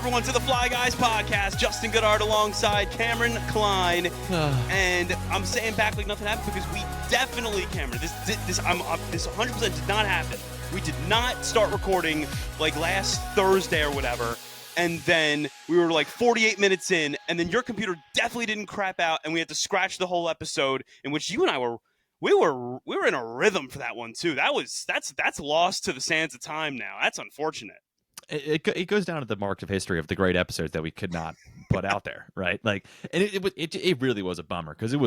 everyone, to the Fly Guys podcast. Justin Goodhart alongside Cameron Klein. And I'm saying back like nothing happened because we definitely, Cameron, this 100% did not happen. We did not start recording like last Thursday or whatever. And then we were like 48 minutes in, and then your computer definitely didn't crap out, and we had to scratch the whole episode, in which you and I we were in a rhythm for that one too. That's lost to the sands of time now. That's unfortunate. It goes down to the marks of history of the great episodes that we could not put out there, right? Like, and it really was a bummer because it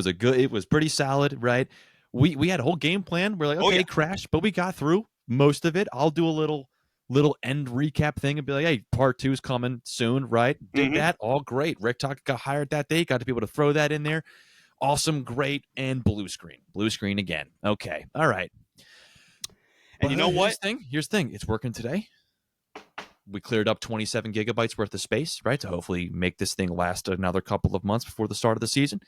was pretty solid, right? We had a whole game plan. We're like, okay, crash, but we got through most of it. I'll do a little end recap thing and be like, hey, part 2 is coming soon, right? Did that, all great. Rick Tocchet got hired that day, got to be able to throw that in there. Awesome, great, and blue screen again. Okay, all right. And you know what? Here's the thing. It's working today. We cleared up 27 gigabytes worth of space, right, to hopefully make this thing last another couple of months before the start of the season.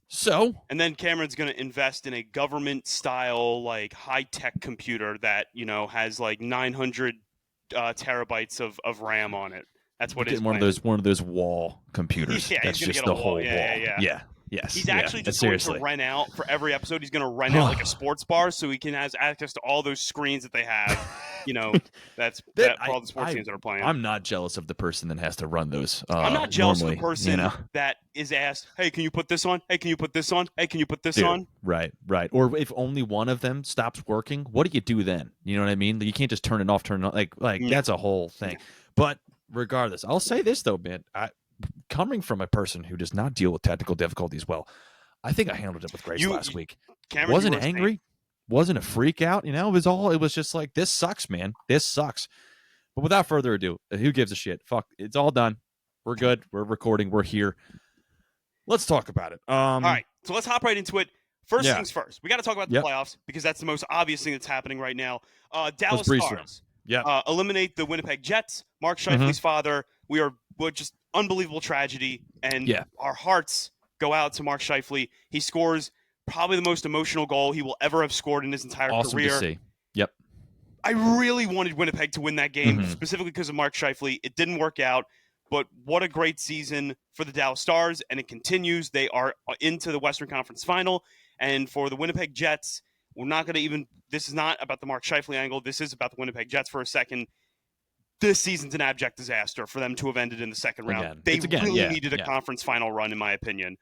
So, and then Cameron's going to invest in a government-style, like, high-tech computer that, you know, has like 900 terabytes of RAM on it. That's what it's one of those wall computers. Yeah, that's he's just get a the whole wall. Yeah. Yes. He's actually just going to rent out for every episode. He's going to rent out like a sports bar so he can have access to all those screens that they have. You know, for all the sports teams that are playing. I'm not jealous of the person that has to run those. I'm not jealous normally, of the person that is asked, hey, can you put this on? Hey, can you put this on? Hey, can you put this on? Right. Or if only one of them stops working, what do you do then? You know what I mean? You can't just turn it off, turn it on. Like that's a whole thing. But regardless, I'll say this, though, man. Coming from a person who does not deal with technical difficulties well, I think I handled it with grace last week. Cameron, wasn't angry, wasn't a freak out. You know, it was just like, this sucks, man. This sucks. But without further ado, who gives a shit? Fuck, it's all done. We're good. We're recording. We're here. Let's talk about it. All right, so let's hop right into it. First things first. We got to talk about the playoffs because that's the most obvious thing that's happening right now. Dallas Stars eliminate the Winnipeg Jets. Mark Scheifele's father. We're just unbelievable tragedy, and our hearts go out to Mark Scheifele. He scores probably the most emotional goal he will ever have scored in his entire career. To see. Yep. I really wanted Winnipeg to win that game, specifically because of Mark Scheifele. It didn't work out, but what a great season for the Dallas Stars, and it continues. They are into the Western Conference Final, and for the Winnipeg Jets, we're not going to even – this is not about the Mark Scheifele angle. This is about the Winnipeg Jets for a second. This season's an abject disaster for them to have ended in the second round. They really needed a conference final run, in my opinion.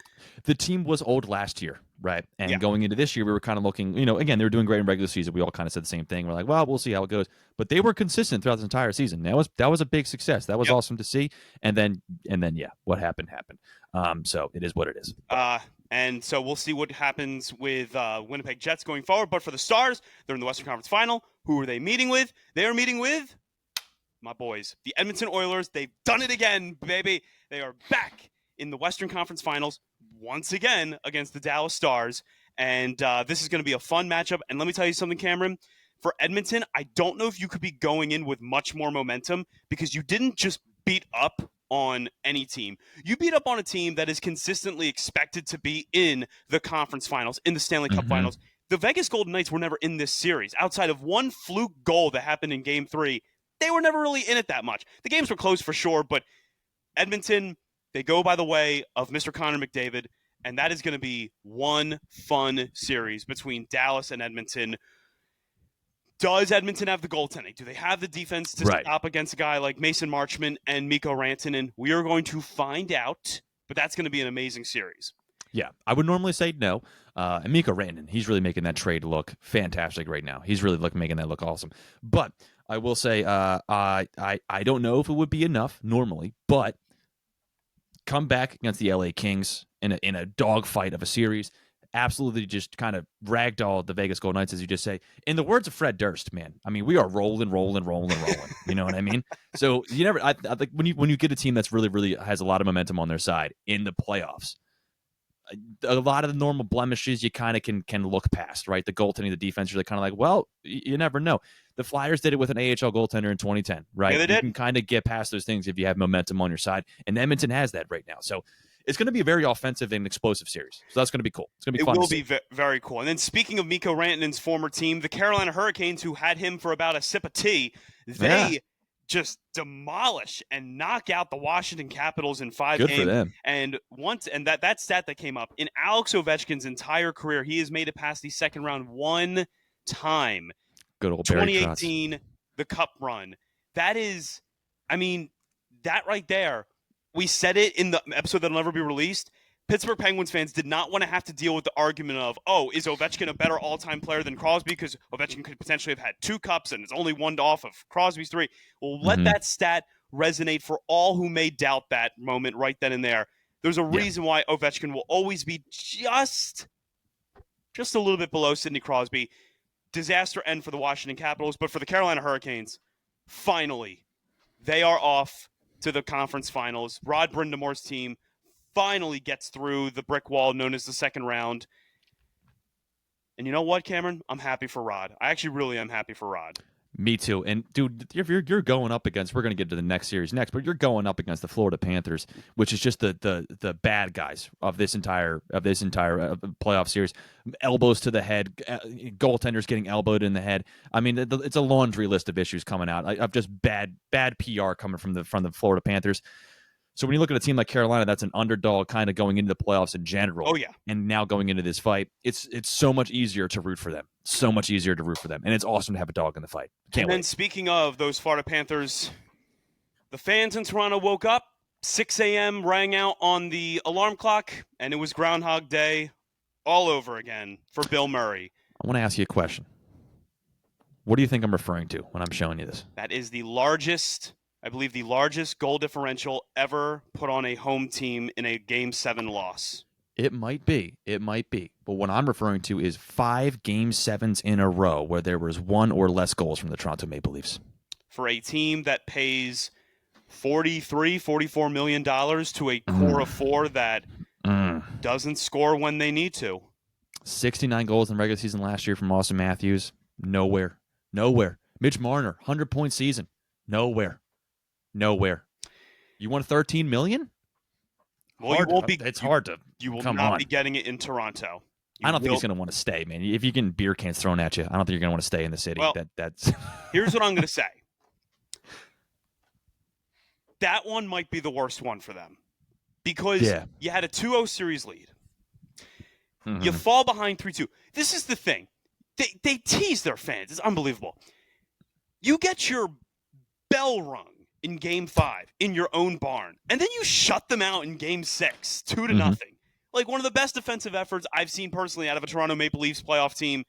The team was old last year, right? And going into this year, we were kind of looking, you know, again, they were doing great in regular season. We all kind of said the same thing. We're like, well, we'll see how it goes. But they were consistent throughout the entire season. That was a big success. That was awesome to see. And then, what happened. So it is what it is. And so we'll see what happens with Winnipeg Jets going forward. But for the Stars, they're in the Western Conference Final. Who are they meeting with? They are meeting with my boys, the Edmonton Oilers. They've done it again, baby. They are back in the Western Conference Finals once again against the Dallas Stars. And this is going to be a fun matchup. And let me tell you something, Cameron. For Edmonton, I don't know if you could be going in with much more momentum because you didn't just beat up on any team. You beat up on a team that is consistently expected to be in the conference finals, in the Stanley Cup finals. The Vegas Golden Knights were never in this series. Outside of one fluke goal that happened in Game 3, they were never really in it that much. The games were close for sure, but Edmonton, they go by the way of Mr. Connor McDavid, and that is going to be one fun series between Dallas and Edmonton. Does Edmonton have the goaltending? Do they have the defense to stop against a guy like Mason Marchment and Mikko Rantanen? We are going to find out, but that's going to be an amazing series. Yeah, I would normally say no. And Mikko Rantanen, he's really making that trade look fantastic right now. He's really making that look awesome. But I will say I don't know if it would be enough normally, but come back against the LA Kings in a dogfight of a series, absolutely just kind of ragdoll the Vegas Golden Knights, as you just say. In the words of Fred Durst, man, I mean, we are rolling. You know what I mean? So you never. I think when you get a team that's really has a lot of momentum on their side in the playoffs, a lot of the normal blemishes you kind of can look past, right? The goaltending, the defense, you're kind of like, well, you never know. The Flyers did it with an AHL goaltender in 2010, right? Yeah, they did. You can kind of get past those things if you have momentum on your side, and Edmonton has that right now. So it's going to be a very offensive and explosive series. So that's going to be cool. It's going to be fun. It will be very cool. And then speaking of Mikko Rantanen's former team, the Carolina Hurricanes, who had him for about a sip of tea, they just demolish and knock out the Washington Capitals in 5 Good for games. them. And that stat that came up in Alex Ovechkin's entire career, he has made it past the second round 1 time. Good old Barry Trotz. 2018, the Cup run. That is, I mean, that right there. We said it in the episode that'll never be released. Pittsburgh Penguins fans did not want to have to deal with the argument of, oh, is Ovechkin a better all-time player than Crosby? Because Ovechkin could potentially have had 2 cups and it's only one off of Crosby's 3. Well, let that stat resonate for all who may doubt that moment right then and there. There's a reason why Ovechkin will always be just a little bit below Sidney Crosby. Disaster end for the Washington Capitals, but for the Carolina Hurricanes, finally, they are off to the conference finals. Rod Brindamore's team finally gets through the brick wall known as the second round. And you know what, Cameron? I'm happy for Rod. I actually really am happy for Rod. Me too. And dude, if you're going up against, we're going to get to the next series next, but you're going up against the Florida Panthers, which is just the bad guys of this entire playoff series. Elbows to the head, goaltenders getting elbowed in the head. I mean, it's a laundry list of issues coming out of just bad PR coming from the Florida Panthers. So when you look at a team like Carolina, that's an underdog kind of going into the playoffs in general. Oh, yeah. And now going into this fight, it's so much easier to root for them. So much easier to root for them. And it's awesome to have a dog in the fight. Can't wait. And then speaking of those Florida Panthers, the fans in Toronto woke up, 6 a.m. rang out on the alarm clock, and it was Groundhog Day all over again for Bill Murray. I want to ask you a question. What do you think I'm referring to when I'm showing you this? That is the largest goal differential ever put on a home team in a Game 7 loss. It might be. But what I'm referring to is 5 Game 7s in a row where there was 1 or less goals from the Toronto Maple Leafs. For a team that pays $44 million to a core of 4 that doesn't score when they need to. 69 goals in regular season last year from Austin Matthews. Nowhere. Mitch Marner, 100-point season. Nowhere. You want $13 million? Well, it's hard to. You will come not on. be getting it in Toronto. I don't think he's going to want to stay, man. If you're getting beer cans thrown at you, I don't think you're going to want to stay in the city. Well, that's. Here's what I'm going to say. That one might be the worst one for them because you had a 2-0 series lead. Mm-hmm. You fall behind 3-2. This is the thing. They tease their fans. It's unbelievable. You get your bell rung in Game 5 in your own barn, and then you shut them out in Game 6, 2-0. Like one of the best defensive efforts I've seen personally out of a Toronto Maple Leafs playoff team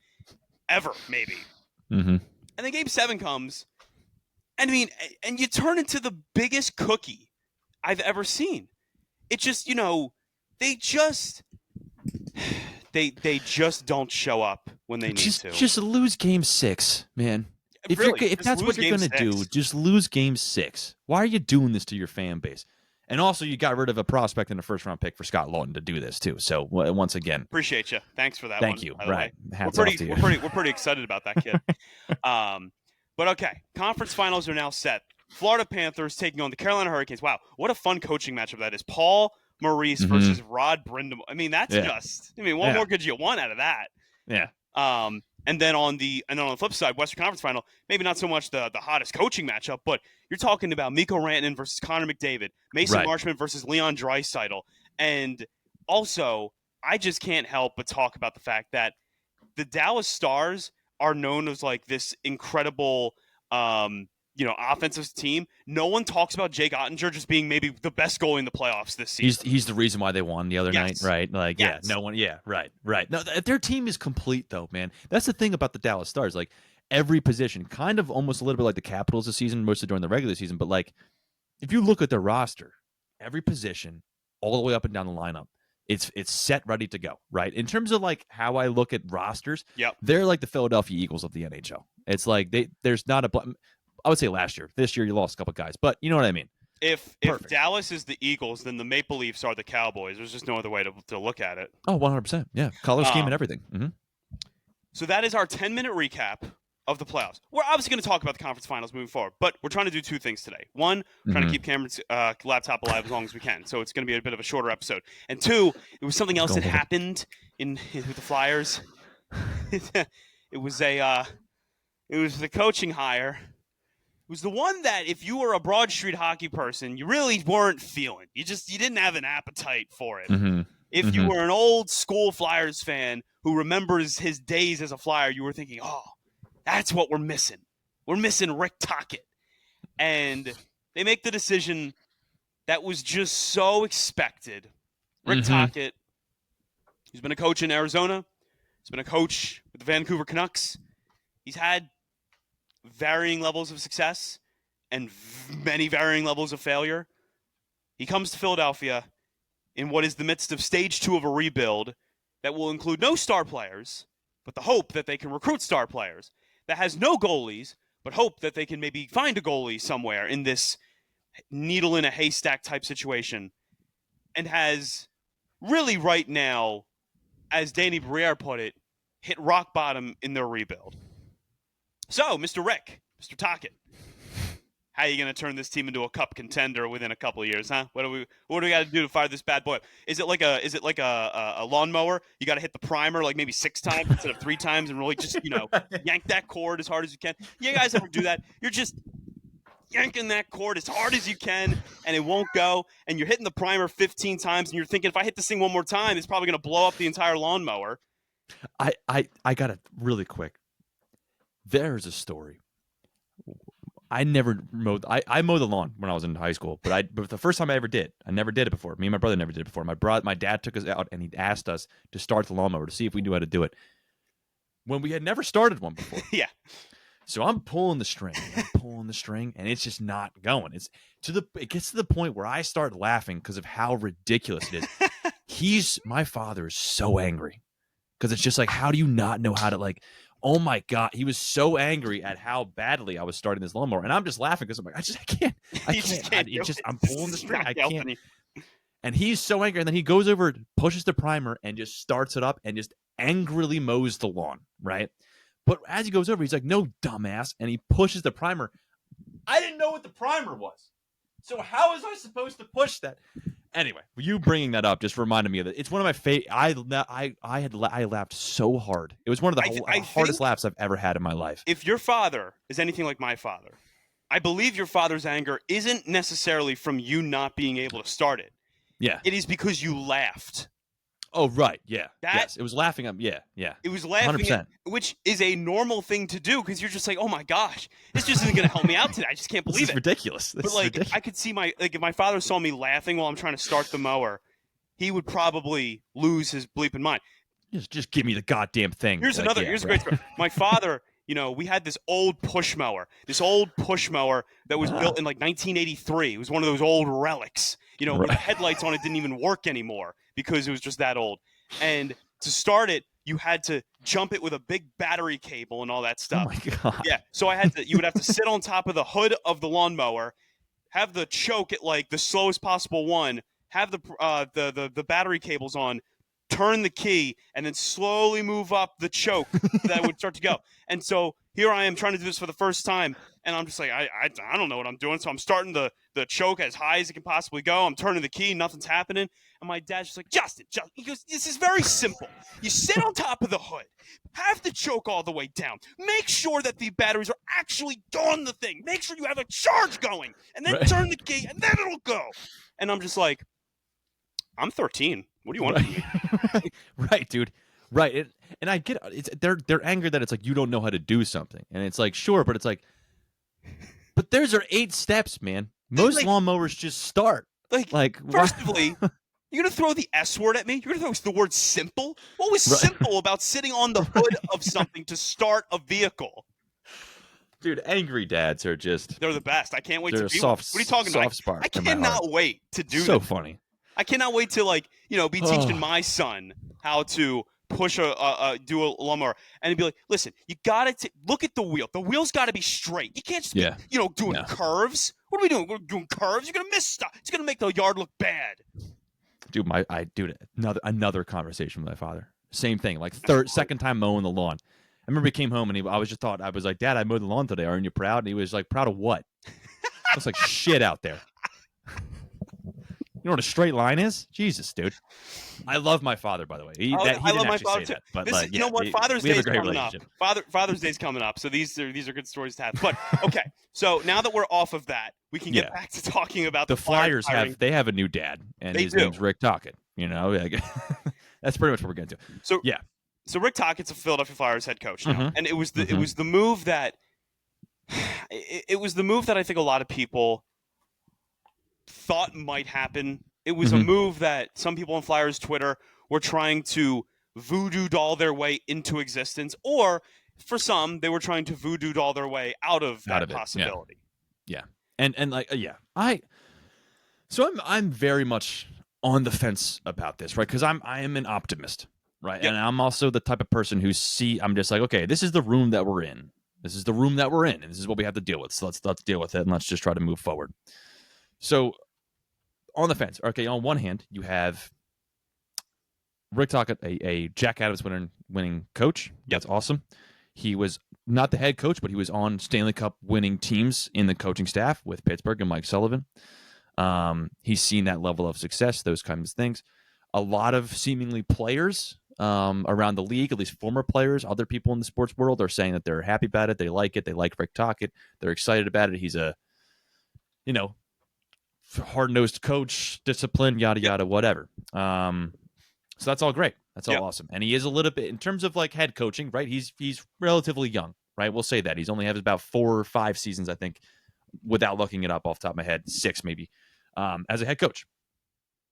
ever, maybe. And then Game 7 comes, and you turn into the biggest cookie I've ever seen. It just, they just don't show up when they need to. Just lose Game 6, man. If that's what you're going to do, just lose Game 6. Why are you doing this to your fan base? And also, you got rid of a prospect in the first-round pick for Scott Lawton to do this, too. So, once again. Appreciate you. Thanks for that Thank one. you. Right. Hats off to you. We're pretty excited about that kid. But, okay. Conference finals are now set. Florida Panthers taking on the Carolina Hurricanes. Wow. What a fun coaching matchup that is. Paul Maurice versus Rod Brindamore. I mean, that's what more could you want out of that? Yeah. And then on the flip side, Western Conference Final, maybe not so much the hottest coaching matchup, but you're talking about Mikko Rantanen versus Connor McDavid, Mason Marchment versus Leon Draisaitl. And also, I just can't help but talk about the fact that the Dallas Stars are known as like this incredible offensive team. No one talks about Jake Ottinger just being maybe the best goalie in the playoffs this season. He's the reason why they won the other night, right? Like, no one, right. No, their team is complete though, man. That's the thing about the Dallas Stars. Like every position, kind of almost a little bit like the Capitals this season, mostly during the regular season. But like, if you look at their roster, every position, all the way up and down the lineup, it's set, ready to go, right? In terms of like how I look at rosters, they're like the Philadelphia Eagles of the NHL. It's like there's not I would say last year. This year you lost a couple guys, but you know what I mean. If Dallas is the Eagles, then the Maple Leafs are the Cowboys. There's just no other way to look at it. Oh, 100%. Yeah, color scheme and everything. So that is our 10-minute recap of the playoffs. We're obviously going to talk about the conference finals moving forward, but we're trying to do 2 things today. One, we're trying to keep Cameron's laptop alive as long as we can, so it's going to be a bit of a shorter episode. And 2, it was something else that happened with the Flyers. It was the coaching hire. It was the one that if you were a Broad Street hockey person, you really weren't feeling. You didn't have an appetite for it. Mm-hmm. If you were an old school Flyers fan who remembers his days as a Flyer, you were thinking, oh, that's what we're missing. We're missing Rick Tocchet. And they make the decision that was just so expected. Rick Tocchet, who's been a coach in Arizona, he's been a coach with the Vancouver Canucks. He's had varying levels of success and many varying levels of failure. He comes to Philadelphia in what is the midst of stage 2 of a rebuild that will include no star players, but the hope that they can recruit star players, that has no goalies, but hope that they can maybe find a goalie somewhere in this needle in a haystack type situation, and has really right now, as Danny Briere put it, hit rock bottom in their rebuild. So, Mr. Rick, Mr. Tocchet, how are you going to turn this team into a cup contender within a couple of years, huh? What do we got to do to fire this bad boy up? Is it like a lawnmower? You got to hit the primer like maybe 6 times instead of 3 times and really just, yank that cord as hard as you can. You guys ever do that? You're just yanking that cord as hard as you can and it won't go, and you're hitting the primer 15 times and you're thinking, if I hit this thing one more time, it's probably going to blow up the entire lawnmower. I got it really quick. There's a story. I never mowed. I mowed the lawn when I was in high school, but the first time I ever did, I never did it before. Me and my brother never did it before. My dad took us out and he asked us to start the lawnmower to see if we knew how to do it when we had never started one before. Yeah. So I'm pulling the string, and it's just not going. It gets to the point where I start laughing because of how ridiculous it is. My father is so angry because it's just like, how do you not know how to like? Oh my God, he was so angry at how badly I was starting this lawnmower, and I'm just laughing because I'm like, I can't. I'm pulling the string, I can't. And he's so angry, and then he goes over, pushes the primer, and just starts it up, and just angrily mows the lawn, right? But as he goes over, he's like, "No, dumbass," and he pushes the primer. I didn't know what the primer was, so how was I supposed to push that? Anyway, you bringing that up just reminded me of it. It's one of my favorite. I laughed so hard. It was one of the hardest laughs I've ever had in my life. If your father is anything like my father, I believe your father's anger isn't necessarily from you not being able to start it. Yeah. It is because you laughed. Oh, right. Yeah. Yes. It was laughing. Yeah. It was laughing, 100%. Which is a normal thing to do because you're just like, oh my gosh, this just isn't going to help me out today. I just can't believe this is ridiculous. But I could see if my father saw me laughing while I'm trying to start the mower, he would probably lose his bleeping mind. Just give me the goddamn thing. Here's a great story. My father, we had this old push mower that was built in like 1983. It was one of those old relics, where the headlights on it didn't even work anymore because it was just that old. And to start it, you had to jump it with a big battery cable and all that stuff. Oh my God. Yeah. So you would have to sit on top of the hood of the lawnmower, have the choke at like the slowest possible one, have the battery cables on, turn the key, and then slowly move up the choke that would start to go. And so here I am trying to do this for the first time, and I'm just like, I don't know what I'm doing. So I'm starting the choke as high as it can possibly go. I'm turning the key, nothing's happening. And my dad's just like, Justin, he goes, this is very simple. You sit on top of the hood, have the choke all the way down, make sure that the batteries are actually on the thing, make sure you have a charge going, and then turn the key, and then it'll go. And I'm just like, I'm 13. What do you want from me? Right, dude. Right. And I get it. They're angry that it's like you don't know how to do something. And it's like, sure, but it's like, but there's 8 steps, man. Most lawnmowers just start. Firstly, you're going to throw the S word at me? You're going to throw the word simple? What was simple about sitting on the hood of something to start a vehicle? Dude, angry dads are just... They're the best. I can't wait to be soft, What are you talking about? Spark I cannot wait to do that. So funny. I cannot wait to be teaching my son how to push do a lawnmower and be like, listen, you got to look at the wheel. The wheel's got to be straight. You can't just be, doing curves. What are we doing? We're doing curves. You're going to miss stuff. It's going to make the yard look bad. Dude, another conversation with my father. Same thing. Like second time mowing the lawn. I remember he came home and I was like, Dad, I mowed the lawn today. Aren't you proud? And he was like, proud of what? I was like, shit out there. You know what a straight line is? Jesus, dude. I love my father, by the way. He I didn't love my actually father say too. that, but This is, you know what? Father's we have Day a is great coming up. relationship. Father's Day is coming up. So these are good stories to have. But okay, so now that we're off of that, we can get Yeah. back to talking about The Flyers hiring. have a new dad, and They his do. name's Rick Tocchet. You know, like, that's pretty much what we're getting to. So Yeah. So Rick Tocchett's a Philadelphia Flyers head coach now, and it was the move that it was the move that I think a lot of people thought might happen. It was a move that some people on Flyers Twitter were trying to voodoo doll their way into existence, or for some, they were trying to voodoo doll their way out of that possibility. Yeah. And like I'm very much on the fence about this, right? Because I am an optimist, right? Yep. And I'm also the type of person I'm just like, okay, this is the room that we're in. This is the room that we're in, and this is what we have to deal with. So let's deal with it, and let's just try to move forward. So on the fence, okay, on one hand, you have Rick Tocchet, a Jack Adams winning coach. That's awesome. He was not the head coach, but he was on Stanley Cup winning teams in the coaching staff with Pittsburgh and Mike Sullivan. He's seen that level of success, those kinds of things. A lot of seemingly players around the league, at least former players, other people in the sports world, are saying that they're happy about it. They like it. They like Rick Tocchet. They're excited about it. He's a, hard-nosed coach, disciplined, yada, yada, whatever. So that's all great. That's all awesome. And he is a little bit, in terms of like head coaching, right? He's relatively young, right? We'll say that. He's only has about 4 or 5 seasons, I think, without looking it up off the top of my head, 6 maybe, as a head coach.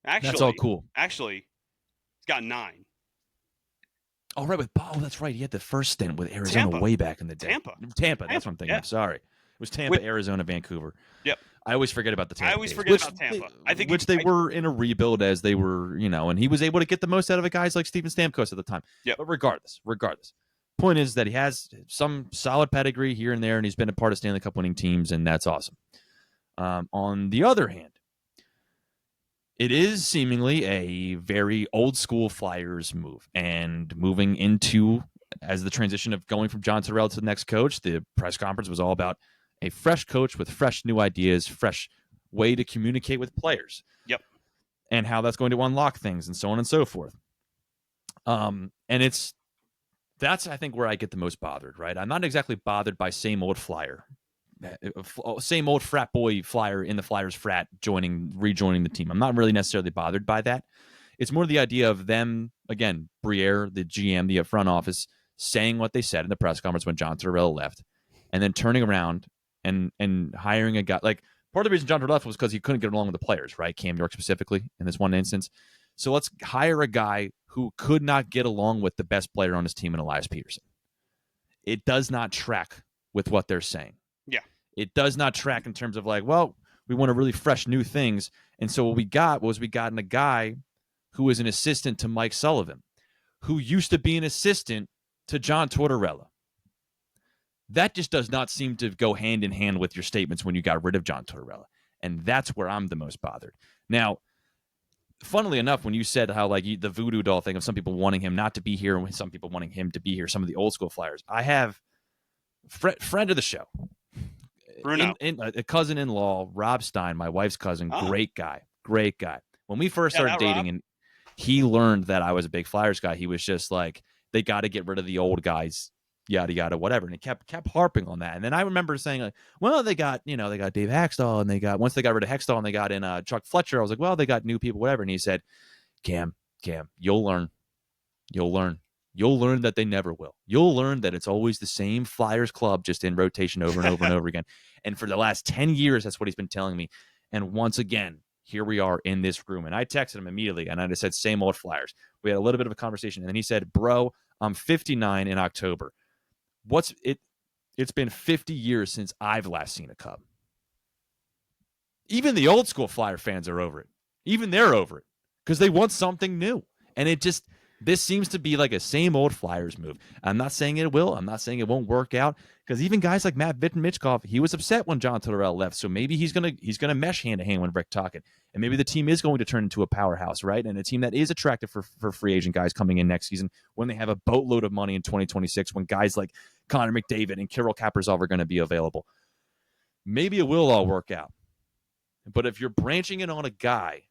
Actually, that's all cool. Actually, he's got 9. Oh, right. That's right. He had the first stint with Arizona way back in the day. Tampa. That's what I'm thinking of. Sorry. It was Tampa, Arizona, Vancouver. Yep. I always forget about the Tampa. I always forget about Tampa. I think they were in a rebuild as they were, and he was able to get the most out of it, guys like Steven Stamkos at the time. Yep. But regardless, point is that he has some solid pedigree here and there, and he's been a part of Stanley Cup winning teams, and that's awesome. On the other hand, it is seemingly a very old school Flyers move, and moving into, as the transition of going from John Tortorella to the next coach, the press conference was all about a fresh coach with fresh new ideas, fresh way to communicate with players. Yep. And how that's going to unlock things and so on and so forth. And that's, I think, where I get the most bothered, right? I'm not exactly bothered by same old Flyer, same old frat boy Flyer in the Flyers frat rejoining the team. I'm not really necessarily bothered by that. It's more the idea of them, again, Briere, the GM, the front office, saying what they said in the press conference when John Tortorella left, and then turning around and hiring a guy. Like, part of the reason John Tortorella left was because he couldn't get along with the players, right? Cam York specifically in this one instance. So let's hire a guy who could not get along with the best player on his team in Elias Peterson. It does not track with what they're saying. Yeah. It does not track in terms of like, well, we want to really fresh new things. And so what we got in a guy who is an assistant to Mike Sullivan, who used to be an assistant to John Tortorella. That just does not seem to go hand in hand with your statements when you got rid of John Tortorella. And that's where I'm the most bothered. Now, funnily enough, when you said how like the voodoo doll thing of some people wanting him not to be here and some people wanting him to be here, some of the old school Flyers, I have friend of the show, Bruno, a cousin-in-law, Rob Stein, my wife's cousin, great guy. When we first started dating, and he learned that I was a big Flyers guy, he was just like, they got to get rid of the old guys, yada yada, whatever. And he kept harping on that. And then I remember saying like, well, they got Dave Haxtell, and once they got rid of Hextall and they got in Chuck Fletcher, I was like, well, they got new people, whatever. And he said, Cam, you'll learn that they never will. You'll learn that it's always the same Flyers club, just in rotation over and over and over again. And for the last 10 years, that's what he's been telling me. And once again, here we are in this room. And I texted him immediately, and I just said, same old Flyers. We had a little bit of a conversation. And then he said, bro, I'm 59 in October. It's been 50 years since I've last seen a Cub. Even the old school Flyer fans are over it. Even they're over it because they want something new. And this seems to be like a same old Flyers move. I'm not saying it will. I'm not saying it won't work out, because even guys like Matt Mitchkov, he was upset when John Tortorella left. So maybe he's gonna mesh hand to hand with Rick Tocchet, and maybe the team is going to turn into a powerhouse, right? And a team that is attractive for free agent guys coming in next season when they have a boatload of money in 2026, when guys like Connor McDavid and Kirill Kaprizov are going to be available. Maybe it will all work out. But if you're branching it on a guy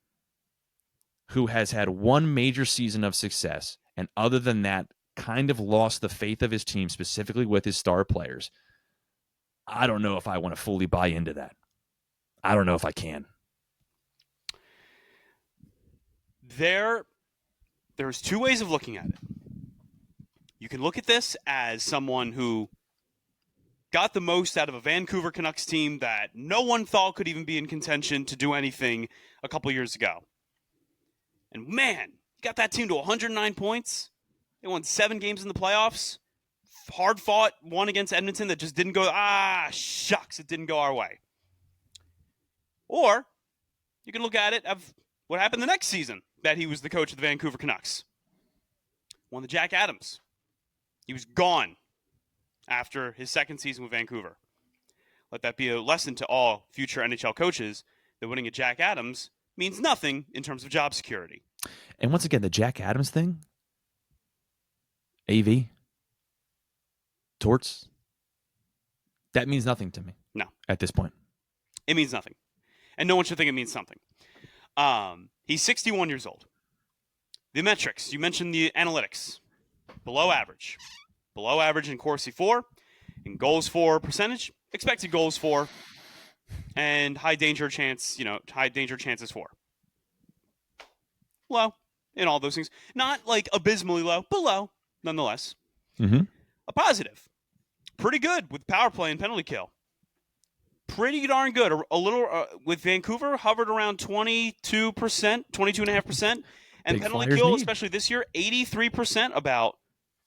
who has had one major season of success, and other than that, kind of lost the faith of his team, specifically with his star players, I don't know if I want to fully buy into that. I don't know if I can. There's two ways of looking at it. You can look at this as someone who got the most out of a Vancouver Canucks team that no one thought could even be in contention to do anything a couple years ago. And man, you got that team to 109 points. They won 7 games in the playoffs. Hard fought one against Edmonton that just didn't go, shucks, it didn't go our way. Or you can look at it of what happened the next season that he was the coach of the Vancouver Canucks. Won the Jack Adams. He was gone after his second season with Vancouver. Let that be a lesson to all future NHL coaches that winning a Jack Adams means nothing in terms of job security. And once again, the Jack Adams thing, AV, torts, that means nothing to me. No. At this point. It means nothing. And no one should think it means something. He's 61 years old. The metrics, you mentioned the analytics. Below average. Below average in Corsi 4, in goals for percentage, expected goals for, and high danger chances for. Low in all those things. Not like abysmally low, but low nonetheless. Mm-hmm. A positive. Pretty good with power play and penalty kill. Pretty darn good. A little with Vancouver, hovered around 22%, 22.5%. And Big penalty Flyers kill, need. especially this year, 83% about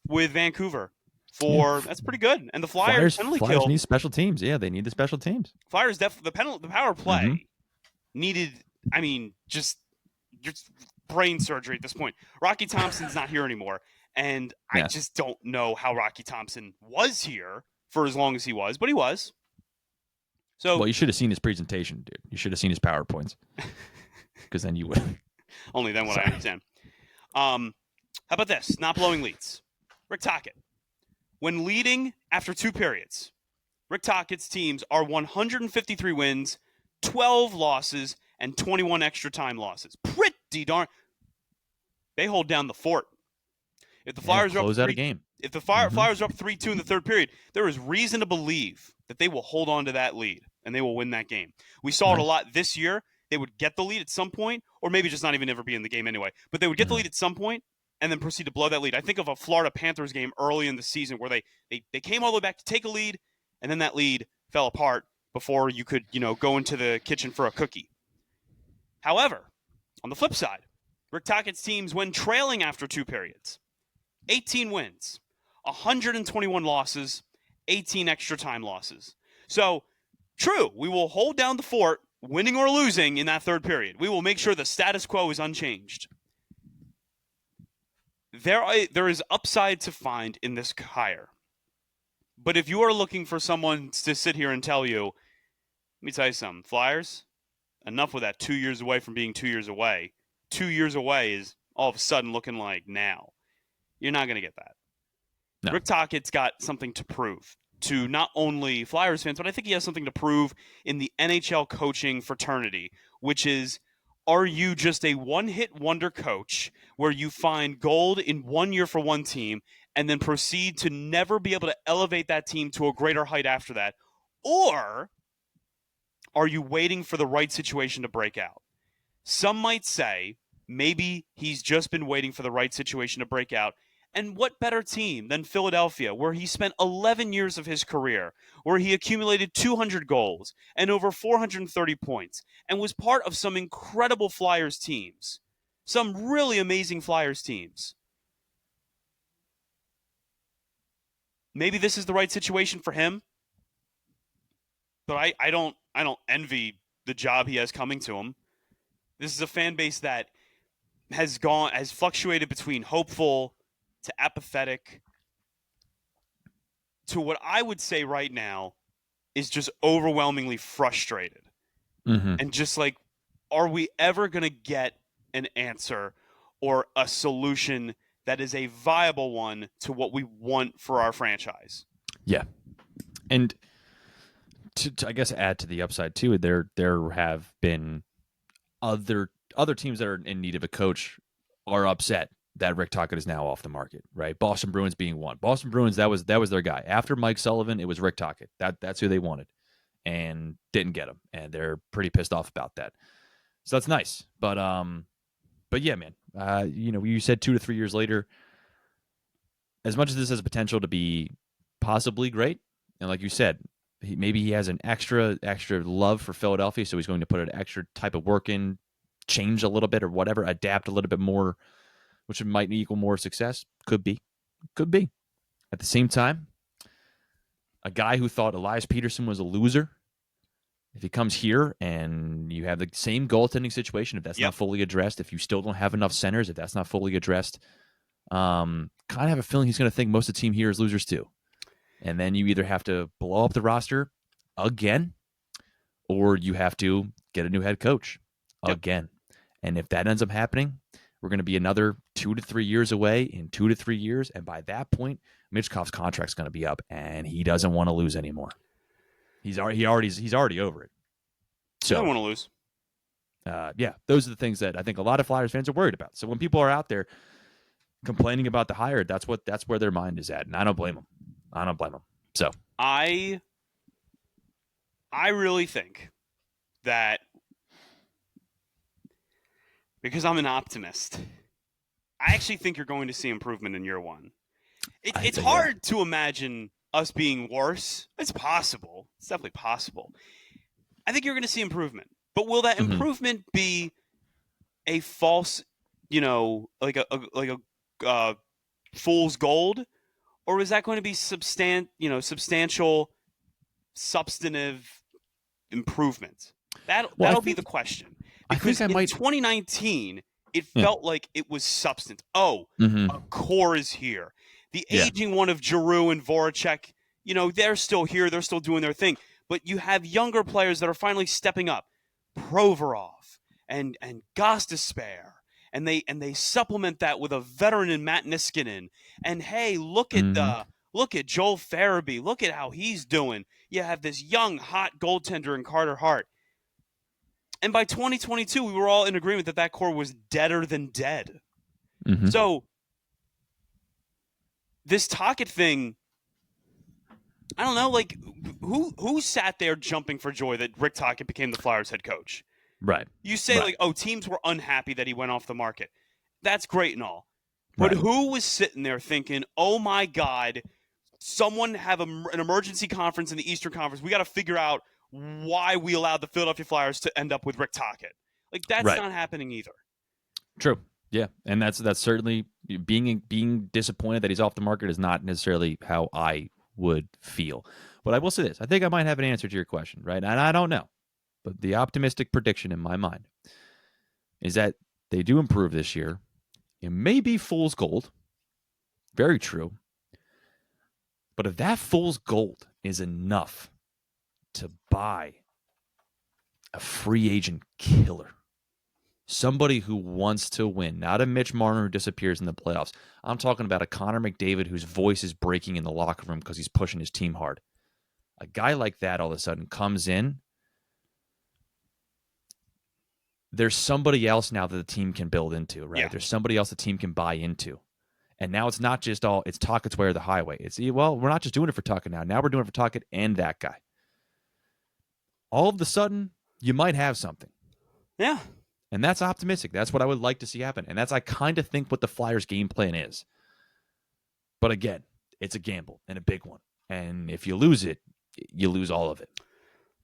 with Vancouver. That's pretty good. And the Flyers penalty Flyers kill need special teams. Yeah, they need the special teams. Flyers the power play needed. I mean, just brain surgery at this point. Rocky Thompson's not here anymore, and I just don't know how Rocky Thompson was here for as long as he was, but he was. So, well, you should have seen his presentation, dude. You should have seen his PowerPoints, because then you would. Only then would I understand. How about this? Not blowing leads. Rick Tocchet. When leading after 2 periods, Rick Tocchet's teams are 153 wins, 12 losses, and 21 extra time losses. Pretty darn. They hold down the fort. If the Flyers close out a game. If the Flyers are up 3-2 in the third period, there is reason to believe that they will hold on to that lead and they will win that game. We saw it a lot this year. They would get the lead at some point, or maybe just not even ever be in the game anyway. But they would get the lead at some point and then proceed to blow that lead. I think of a Florida Panthers game early in the season where they came all the way back to take a lead, and then that lead fell apart before you could, go into the kitchen for a cookie. However, on the flip side, Rick Tocchet's teams, when trailing after 2 periods, 18 wins, 121 losses, 18 extra time losses. So, true, we will hold down the fort, winning or losing in that third period. We will make sure the status quo is unchanged. There is upside to find in this hire. But if you are looking for someone to sit here and tell you, let me tell you something, Flyers, enough with that 2 years away from being 2 years away. 2 years away is all of a sudden looking like now. You're not going to get that. No. Rick Tocchet's got something to prove to not only Flyers fans, but I think he has something to prove in the NHL coaching fraternity, which is, are you just a one-hit wonder coach where you find gold in 1 year for one team and then proceed to never be able to elevate that team to a greater height after that? Or are you waiting for the right situation to break out? Some might say maybe he's just been waiting for the right situation to break out. And what better team than Philadelphia, where he spent 11 years of his career, where he accumulated 200 goals and over 430 points, and was part of some incredible Flyers teams, some really amazing Flyers teams. Maybe this is the right situation for him, but I don't envy the job he has coming to him. This is a fan base that has fluctuated between hopeful to apathetic to what I would say right now is just overwhelmingly frustrated. Mm-hmm. And just like, are we ever going to get an answer or a solution that is a viable one to what we want for our franchise? Yeah. And to I guess add to the upside too, there have been other other teams that are in need of a coach are upset that Rick Tocchet is now off the market, right? Boston Bruins being one. Boston Bruins, that was their guy. After Mike Sullivan, it was Rick Tocchet. That's who they wanted, and didn't get him, and they're pretty pissed off about that. So that's nice, but yeah, man. You said 2 to 3 years later. As much as this has potential to be possibly great, and like you said, maybe he has an extra love for Philadelphia, so he's going to put an extra type of work in, change a little bit or whatever, adapt a little bit more, which might equal more success. Could be. At the same time, a guy who thought Elias Peterson was a loser, if he comes here and you have the same goaltending situation, if that's not fully addressed, if you still don't have enough centers, if that's not fully addressed, kind of have a feeling he's going to think most of the team here is losers too. And then you either have to blow up the roster again, or you have to get a new head coach again. And if that ends up happening, we're going to be another 2 to 3 years away in 2 to 3 years. And by that point, Mitchkov's contract's going to be up, and he doesn't want to lose anymore. He's already over it. So I don't want to lose. Those are the things that I think a lot of Flyers fans are worried about. So when people are out there complaining about the hire, that's where their mind is at, and I don't blame them. So I really think that, because I'm an optimist, I actually think you're going to see improvement in year one. It's hard to imagine us being worse. It's possible. It's definitely possible. I think you're going to see improvement. But will that improvement be a false, like a fool's gold? Or is that going to be substantial, substantive improvement? That'll be the question. Because in 2019, it felt like it was substance. A core is here. The aging one of Giroux and Voracek, they're still here. They're still doing their thing. But you have younger players that are finally stepping up. Provorov and Gostisbehere. And they supplement that with a veteran in Matt Niskanen. And hey, look at Joel Farabee. Look at how he's doing. You have this young, hot goaltender in Carter Hart. And by 2022, we were all in agreement that core was deader than dead. Mm-hmm. So this Tocchet thing, I don't know, like who sat there jumping for joy that Rick Tocchet became the Flyers head coach? Right. You say teams were unhappy that he went off the market. That's great and all. But who was sitting there thinking, oh my God, someone have an emergency conference in the Eastern Conference. We got to figure out why we allowed the Philadelphia Flyers to end up with Rick Tocchet. Like, that's not happening either. True. Yeah. And that's certainly being disappointed that he's off the market is not necessarily how I would feel. But I will say this. I think I might have an answer to your question, right? And I don't know. But the optimistic prediction in my mind is that they do improve this year. It may be fool's gold. Very true. But if that fool's gold is enough to buy a free agent killer, somebody who wants to win, not a Mitch Marner who disappears in the playoffs. I'm talking about a Connor McDavid whose voice is breaking in the locker room because he's pushing his team hard. A guy like that all of a sudden comes in. There's somebody else now that the team can build into, right? Yeah. There's somebody else the team can buy into. And now it's not just it's Tocchet's way or the highway. It's, we're not just doing it for Tocchet now. Now we're doing it for Tocchet and that guy. All of a sudden, you might have something. Yeah. And that's optimistic. That's what I would like to see happen. And that's, I kind of think, what the Flyers' game plan is. But again, it's a gamble and a big one. And if you lose it, you lose all of it.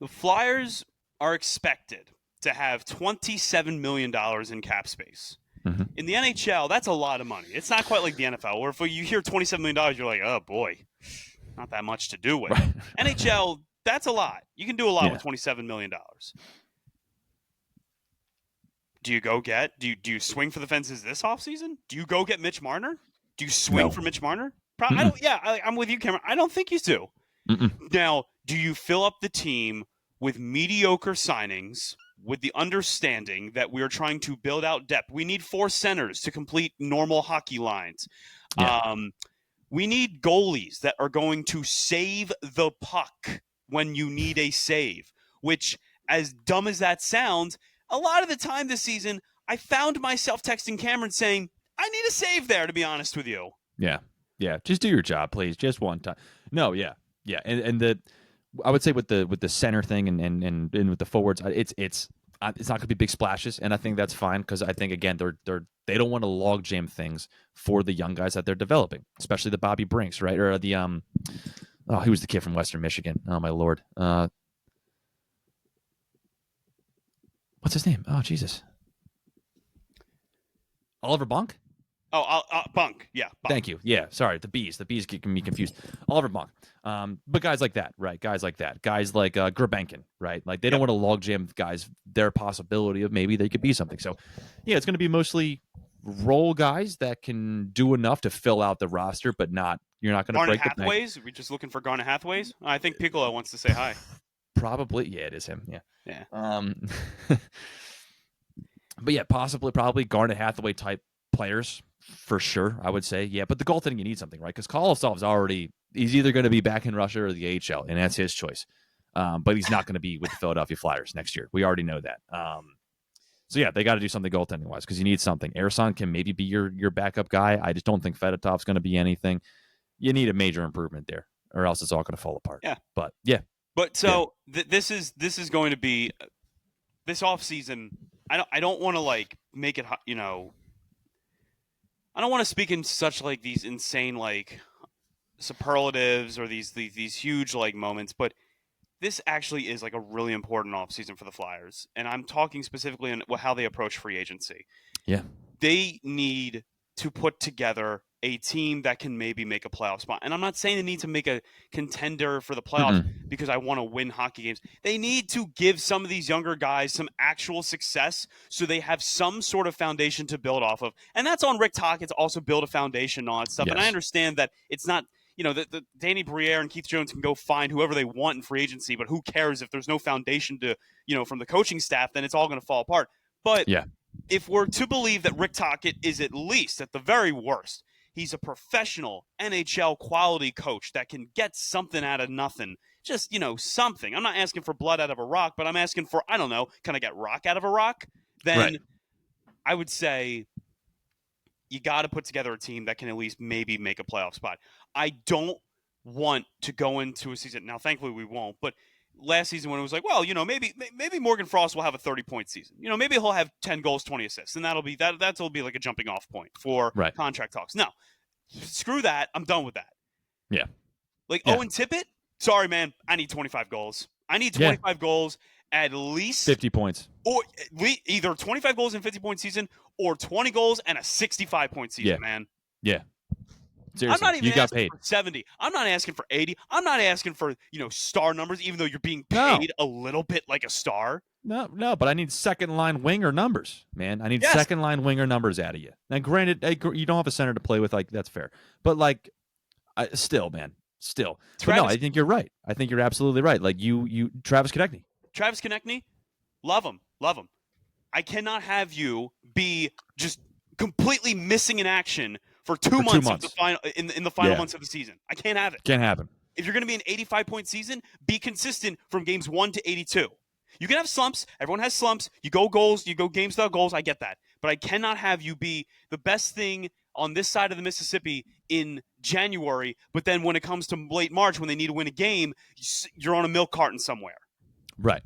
The Flyers are expected to have $27 million in cap space. Mm-hmm. In the NHL, that's a lot of money. It's not quite like the NFL, where if you hear $27 million, you're like, oh boy, not that much to do with. Right. NHL, that's a lot. You can do a lot with $27 million. Do you go get? Do you swing for the fences this offseason? Do you go get Mitch Marner? Do you swing for Mitch Marner? I don't. Yeah, I'm with you, Cameron. I don't think you do. Now, do you fill up the team with mediocre signings, with the understanding that we are trying to build out depth? We need 4 centers to complete normal hockey lines. Yeah. We need goalies that are going to save the puck when you need a save, which, as dumb as that sounds, a lot of the time this season, I found myself texting Cameron saying, I need a save there, to be honest with you. Yeah. Yeah. Just do your job, please. Just one time. No, yeah. Yeah. And I would say with the center thing and with the forwards, it's not going to be big splashes, and I think that's fine because I think again they don't want to log jam things for the young guys that they're developing, especially the Bobby Brinks, right? Or the he was the kid from Western Michigan. Oh my lord, what's his name? Oh Jesus, Oliver Bonk. Oh, Bunk. Yeah. Bunk. Thank you. Yeah, sorry. The bees get me confused. Oliver Bonk. But guys like that, right? Guys like Gurbankin, right? Like they don't want to logjam guys their possibility of maybe they could be something. So, yeah, it's going to be mostly role guys that can do enough to fill out the roster, but you're not going to break the bank. Garnet Hathaways? Are we just looking for Garnet Hathaways? I think Piccolo wants to say hi. Probably, yeah, it is him. Yeah. Yeah. But yeah, probably Garnet Hathaway type players. For sure, I would say, yeah. But the goaltending, you need something, right? Because Kolosov's he's either going to be back in Russia or the AHL, and that's his choice. But he's not going to be with the Philadelphia Flyers next year. We already know that. So, yeah, they got to do something goaltending-wise because you need something. Ersan can maybe be your backup guy. I just don't think Fedotov's going to be anything. You need a major improvement there, or else it's all going to fall apart. Yeah. But, yeah. But so this is going to be this offseason. I don't want to, make it, I don't want to speak in such these insane superlatives or these huge moments, but this actually is a really important offseason for the Flyers, and I'm talking specifically on how they approach free agency. Yeah, they need to put together a team that can maybe make a playoff spot. And I'm not saying they need to make a contender for the playoffs because I want to win hockey games. They need to give some of these younger guys some actual success so they have some sort of foundation to build off of. And that's on Rick Tocchet to also build a foundation on stuff. Yes. And I understand that it's not, the Danny Briere and Keith Jones can go find whoever they want in free agency, but who cares if there's no foundation to, from the coaching staff, then it's all going to fall apart. But if we're to believe that Rick Tocchet is at the very worst, he's a professional NHL quality coach that can get something out of nothing. Just, something. I'm not asking for blood out of a rock, but I'm asking for, I don't know, can I get rock out of a rock? Then I would say you got to put together a team that can at least maybe make a playoff spot. I don't want to go into a season. Now, thankfully, we won't, but last season when it was maybe Morgan Frost will have a 30-point season. Maybe he'll have 10 goals, 20 assists, and that'll be like a jumping off point for contract talks. No, screw that. I'm done with that. Yeah. Owen Tippett, sorry, man. I need 25 goals. I need 25 goals, at least 50 points. Or either 25 goals in 50-point season or 20 goals and a 65-point season, man. Yeah. Seriously, I'm not even asking for 70. I'm not asking for 80. I'm not asking for, star numbers, even though you're being paid a little bit like a star. No, but I need second-line winger numbers, man. I need second-line winger numbers out of you. Now, granted, you don't have a center to play with, that's fair. But, still, man, still. But no, I think you're right. I think you're absolutely right. Travis Konechny. Travis Konechny, love him. I cannot have you be just completely missing in action for 2 months. Of the final in the final months of the season. I can't have it. Can't happen. If you're going to be an 85-point season, be consistent from games 1 to 82. You can have slumps. Everyone has slumps. You go goals. You go games without goals. I get that. But I cannot have you be the best thing on this side of the Mississippi in January, but then when it comes to late March when they need to win a game, you're on a milk carton somewhere. Right.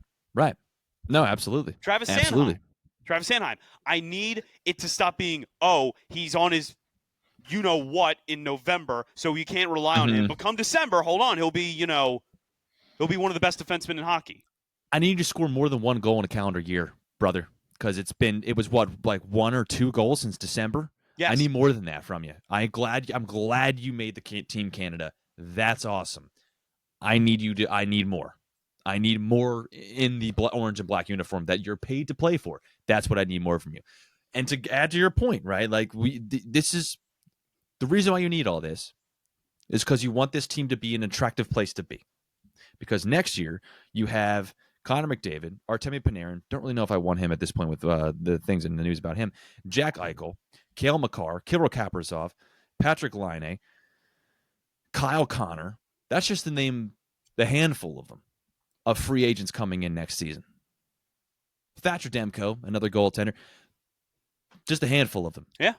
No, absolutely. Travis Sanheim. I need it to stop being, he's on his you-know-what in November, so you can't rely on him. But come December, hold on, he'll be one of the best defensemen in hockey. I need you to score more than one goal in a calendar year, brother, because it was 1 or 2 goals since December? Yes. I need more than that from you. I'm glad you made the Team Canada. That's awesome. I need more. I need more in the orange and black uniform that you're paid to play for. That's what I need more from you. And to add to your point, right? This is the reason why you need all this is because you want this team to be an attractive place to be. Because next year you have Connor McDavid, Artemi Panarin. Don't really know if I want him at this point with the things in the news about him. Jack Eichel, Cale Makar, Kirill Kaprizov, Patrick Laine, Kyle Connor. That's just the handful of them, of free agents coming in next season. Thatcher Demko, another goaltender. Just a handful of them. Yeah.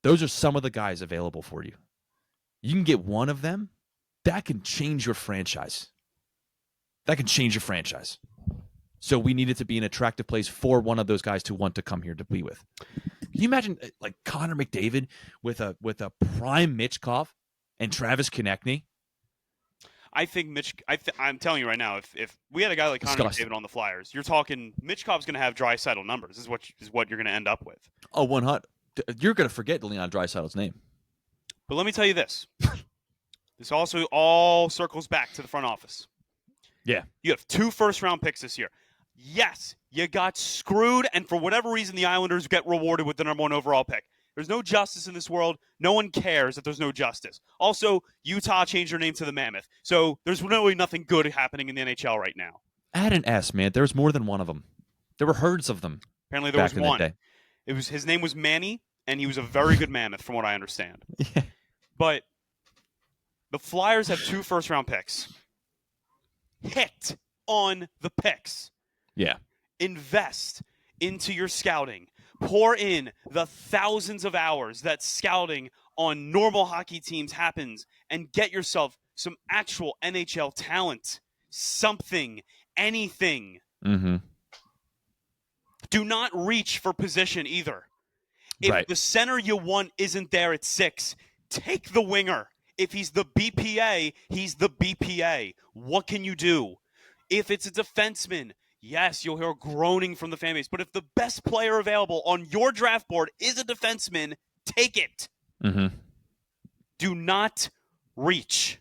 Those are some of the guys available for you. You can get one of them, that can change your franchise. That can change your franchise. So we need it to be an attractive place for one of those guys to want to come here to be with. Can you imagine like Connor McDavid with a prime Mitchkov and Travis Konechny? I think I'm telling you right now, if we had a guy like Connor McDavid on the Flyers, you're talking Mitchkov's going to have Draisaitl's numbers. This is what you're going to end up with. Oh, 100. You're going to forget Leon Draisaitl's name. But let me tell you this. This also all circles back to the front office. Yeah. You have 2 first-round picks this year. Yes, you got screwed, and for whatever reason, the Islanders get rewarded with the number 1 overall pick. There's no justice in this world. No one cares that there's no justice. Also, Utah changed their name to the Mammoth. So there's really nothing good happening in the NHL right now. Add an S, man. There's more than one of them. There were herds of them. Apparently there was one. His name was Manny, and he was a very good Mammoth from what I understand. Yeah. But the Flyers have 2 first-round picks. Hit on the picks. Yeah. Invest into your scouting. Pour in the thousands of hours that scouting on normal hockey teams happens and get yourself some actual NHL talent. Something. Anything. Mm-hmm. Do not reach for position either. If the center you want isn't there at 6, take the winger. If he's the BPA, he's the BPA. What can you do? If it's a defenseman, yes, you'll hear groaning from the fan base. But if the best player available on your draft board is a defenseman, take it. Mm-hmm. Do not reach.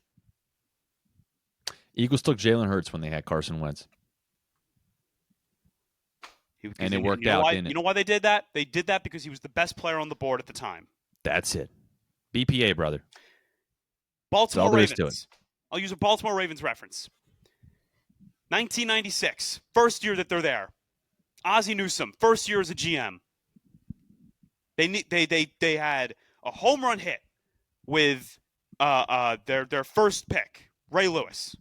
Eagles took Jalen Hurts when they had Carson Wentz. And it worked out, didn't it? You know why they did that? They did that because he was the best player on the board at the time. That's it. BPA, brother. Baltimore Ravens. I'll use a Baltimore Ravens reference. 1996, first year that they're there. Ozzie Newsome, first year as a GM. They had a home run hit with their first pick, Ray Lewis.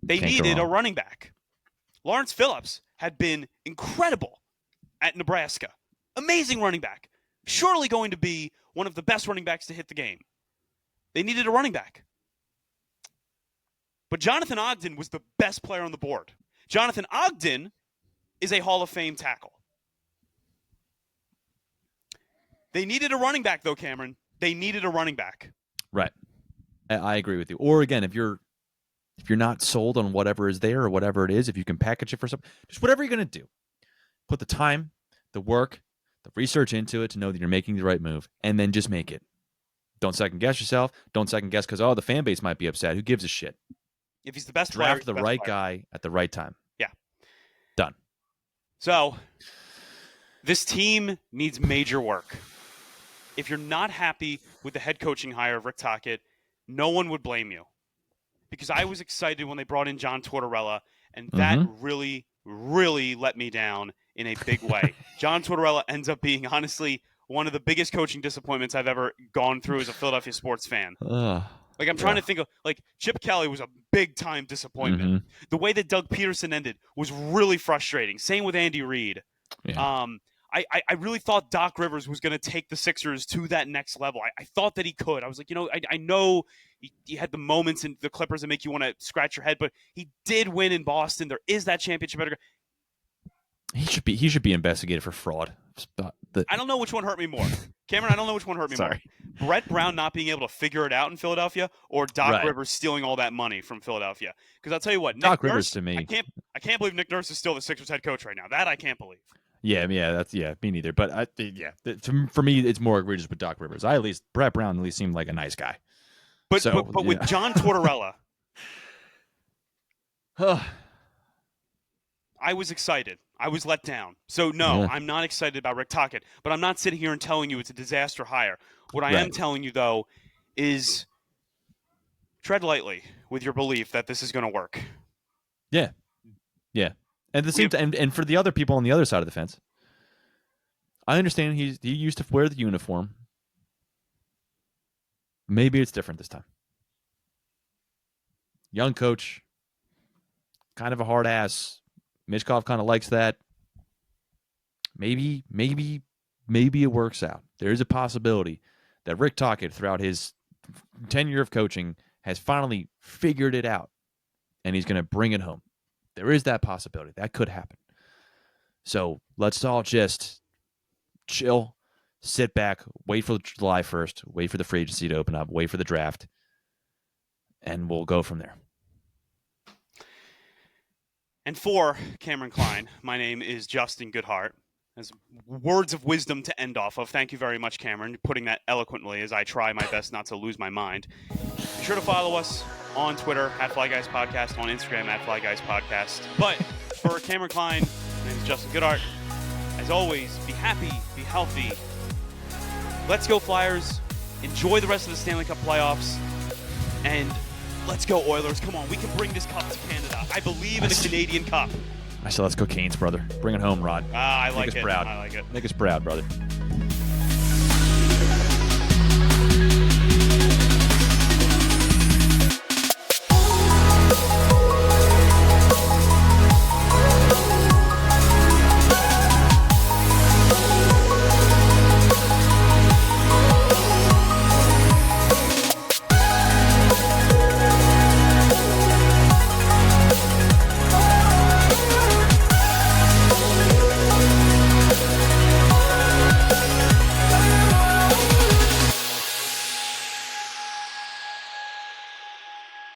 They needed a running back. Lawrence Phillips had been incredible at Nebraska. Amazing running back. Surely going to be one of the best running backs to hit the game. They needed a running back. But Jonathan Ogden was the best player on the board. Jonathan Ogden is a Hall of Fame tackle. They needed a running back, though, Cameron. They needed a running back. Right. I agree with you. Or, again, if you're not sold on whatever is there or whatever it is, if you can package it for something, just whatever you're going to do. Put the time, the work, the research into it to know that you're making the right move, and then just make it. Don't second-guess yourself. Don't second-guess because, the fan base might be upset. Who gives a shit? If he's the best player, draft the right guy at the right time. Yeah. Done. So, this team needs major work. If you're not happy with the head coaching hire of Rick Tocchet, no one would blame you. Because I was excited when they brought in John Tortorella, and that really, really let me down in a big way. John Tortorella ends up being, honestly, one of the biggest coaching disappointments I've ever gone through as a Philadelphia sports fan. I'm trying to think of, Chip Kelly was a big-time disappointment. Mm-hmm. The way that Doug Peterson ended was really frustrating. Same with Andy Reid. Yeah. I really thought Doc Rivers was going to take the Sixers to that next level. I thought that he could. I was like, I know he had the moments in the Clippers that make you want to scratch your head, but he did win in Boston. There is that championship. He should be investigated for fraud. I don't know which one hurt me more. Cameron, I don't know which one hurt me more. Brett Brown not being able to figure it out in Philadelphia, or Doc Rivers stealing all that money from Philadelphia. Because I'll tell you what, Doc Rivers to me. I can't believe Nick Nurse is still the Sixers head coach right now. That I can't believe. Yeah, me neither. But for me, it's more egregious with Doc Rivers. Brett Brown at least seemed like a nice guy. But with John Tortorella, I was excited. I was let down. So, no, I'm not excited about Rick Tocchet. But I'm not sitting here and telling you it's a disaster hire. What I am telling you, though, is tread lightly with your belief that this is going to work. Yeah. Yeah. At the same time, and for the other people on the other side of the fence, I understand he used to wear the uniform. Maybe it's different this time. Young coach, kind of a hard ass. Mishkov kind of likes that. Maybe maybe it works out. There is a possibility that Rick Tocchet, throughout his tenure of coaching, has finally figured it out, and he's going to bring it home. There is that possibility. That could happen. So let's all just chill, sit back, wait for July 1st, wait for the free agency to open up, wait for the draft, and we'll go from there. And for Cameron Klein, my name is Justin Goodhart. As words of wisdom to end off of. Thank you very much, Cameron, putting that eloquently as I try my best not to lose my mind. Be sure to follow us on Twitter @FlyGuysPodcast, on Instagram @FlyGuysPodcast. But for Cameron Klein, my name is Justin Goodhart. As always, be happy, be healthy. Let's go Flyers. Enjoy the rest of the Stanley Cup playoffs. And let's go Oilers. Come on, we can bring this cup to Canada. I believe in a Canadian Cup. I said, let's go Canes, brother. Bring it home, Rod. I like Make us it. proud. I like it. Make us proud, brother.